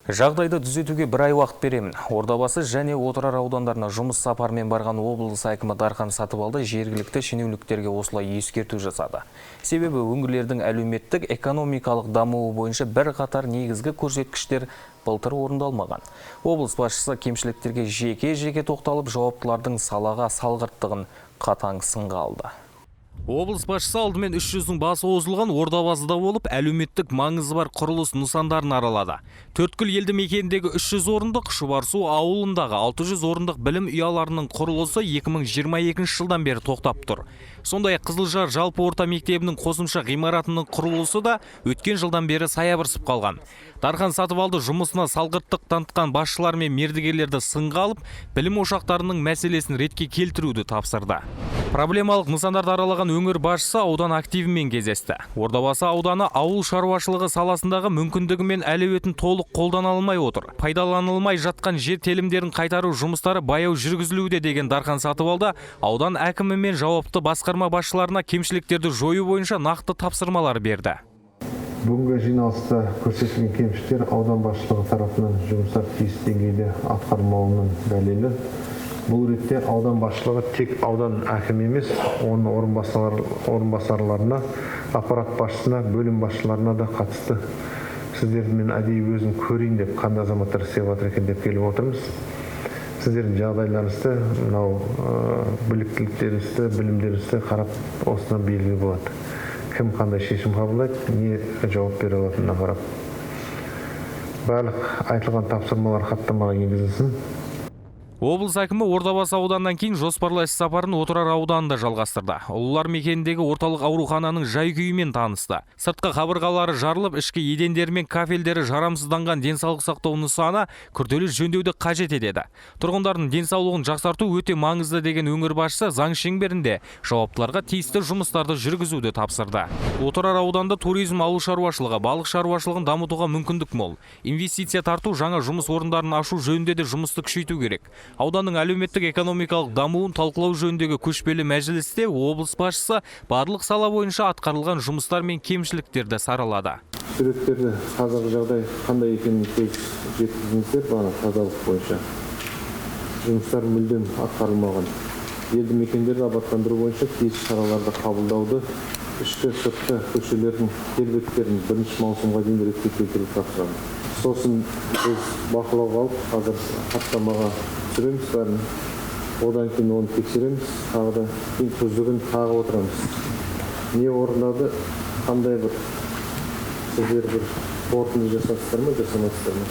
Жағдайды түзетуге бір ай уақыт беремін. Ордабасы және Отырар аудандарына жұмыс сапармен барған облыс әкімі Дархан Сатыбалды жергілікті шенеуніктерге осылай ескерту жасады. Себебі өңірлердің әлеуметтік экономикалық дамуы бойынша бір қатар негізгі көрсеткіштер былтыр орындалмаған. Облыс басшысы кемшіліктерге жеке тоқталып, жауаптылардың салаға салғырттығын қатаң сынға алды. Облыс басшысы алдымен 300-дің басы озылған Ордабасыда болып, әлеуметтік маңызы бар құрылыс нысандарын аралады. Төрткүл елді мекеніндегі 300 орындық, Шұбарсу ауылындағы 600 орындық білім ұяларының құрылысы 2022 жылдан бері тоқтап тұр. Сондай Қызылжар жалпы орта мектебінің қосымша ғимаратының құрылысы да өткен жылдан бері саябырсып қалған. Дархан Сатыбалды жұмысына салғырттық танытқан басшылар мен мердігерлерді сынға алып, білім ошақтарының мәселесін ретке келтіруді тапсырды. Проблемалық нысандарды аралаған өңір басшысы аудан активімен кездесті. Ордабасы ауданы ауыл шаруашылығы саласындағы мүмкіндігі мен әлеуетін толық қолдана алмай отыр. Пайдаланылмай жатқан жер телімдерін қайтару жұмыстары баяу жүргізілуде деген Дархан Сатыбалды аудан әкімі мен жауапты басқарма басшыларына кемшіліктерді жою бойынша нақты тапсырмалар берді. Бүгінгі жиналыста көрсетілген кемшіліктер аудан басшылығы тарапынан жұмыстар тиісті деңгейде атқарылмауының дәлелі. Бұл ретте аудан басшылығы тек аудан әкімі емес, оның орынбасарларына, аппарат басшысына, бөлім басшыларына да қатысты. Сіздерді мен әдейі өзім көрейін деп, қандай азаматтар істеп жатыр екен деп келіп отырмыз. Сіздердің жағдайларыңызды, мынау біліктіліктеріңізді, білімдеріңізді қарап, осыдан белгілі болады. Кім қандай шешім қабылдайды, не жауап бере алатынына қарап. Барлық айтылған тапсырмалар хаттамаға енгізілсін. Облыс әкімі Ордабасы ауданнан кейін жоспарлы іс сапарын Отырар ауданында жалғастырды. Ұлылар мекеніндегі орталық аурухананың жай-күйімен танысты. Сыртқы қабырғалары жарылып, ішкі едендері мен кафельдері жарамсызданған денсаулық сақтау нысаны күрделі жөндеуді қажет етеді. Тұрғындардың денсаулығын жақсарту өте маңызды деген өңір басшысы заң шеңберінде жауаптыларға тиісті жұмыстарды жүргізуді тапсырды. Отырар ауданында туризм, ауыл шаруашылығы, балық шаруашылығын дамытуға мүмкіндік мол. Инвестиция тарту, жаңа жұмыс орындарын ашу жөнінде де жұмысты күшейту керек. Ауданның әлеуметтік экономикалық дамуын талқылау жөніндегі көшпелі мәжілісте облыс басшысы барлық сала бойынша атқарылған жұмыстар мен кемшіліктерді саралады. Суреттерді қазіргі жағдай қандай екенін жеткіздіңіздер, бана тазалық бойынша. Жұмыстар мүлдем атқарылмаған. Елді мекендерді абаттандыру бойынша тиісті шараларды қабылдауды, ішкі сыртқы көшелердің келбеттерін 1 маусымға дейін ретке келтіруді тапсырамыз. Сосын біз бақылауға алып, қазір хаттамаға түсіреміз бәрін. Одан кейін оны тексереміз, тағы да кейін күздігін тағы отырамыз. Не орындады, қандай бір сіздер бір қорытынды жасайсыздар ма, жасамайсыздар ма?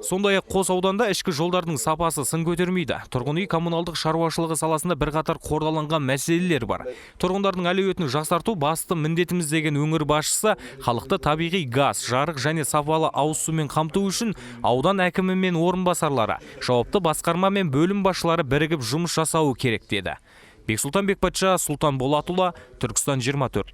Сондай-ақ қос ауданда ішкі жолдардың сапасы сын көтермейді. Тұрғын үй коммуналдық шаруашылығы саласында бірқатар қордаланған мәселелер бар. Тұрғындардың әлеуетін жақсарту басты міндетіміз деген өңір басшысы халықты табиғи газ, жарық және сапалы ауыз сумен қамту үшін аудан әкімі мен орынбасарлары, жауапты басқарма мен бөлім басшылары бірігіп жұмыс жасауы керек деді. Бексұлтан Бекбатша, Сұлтан Болатұлы, Түркістан 24.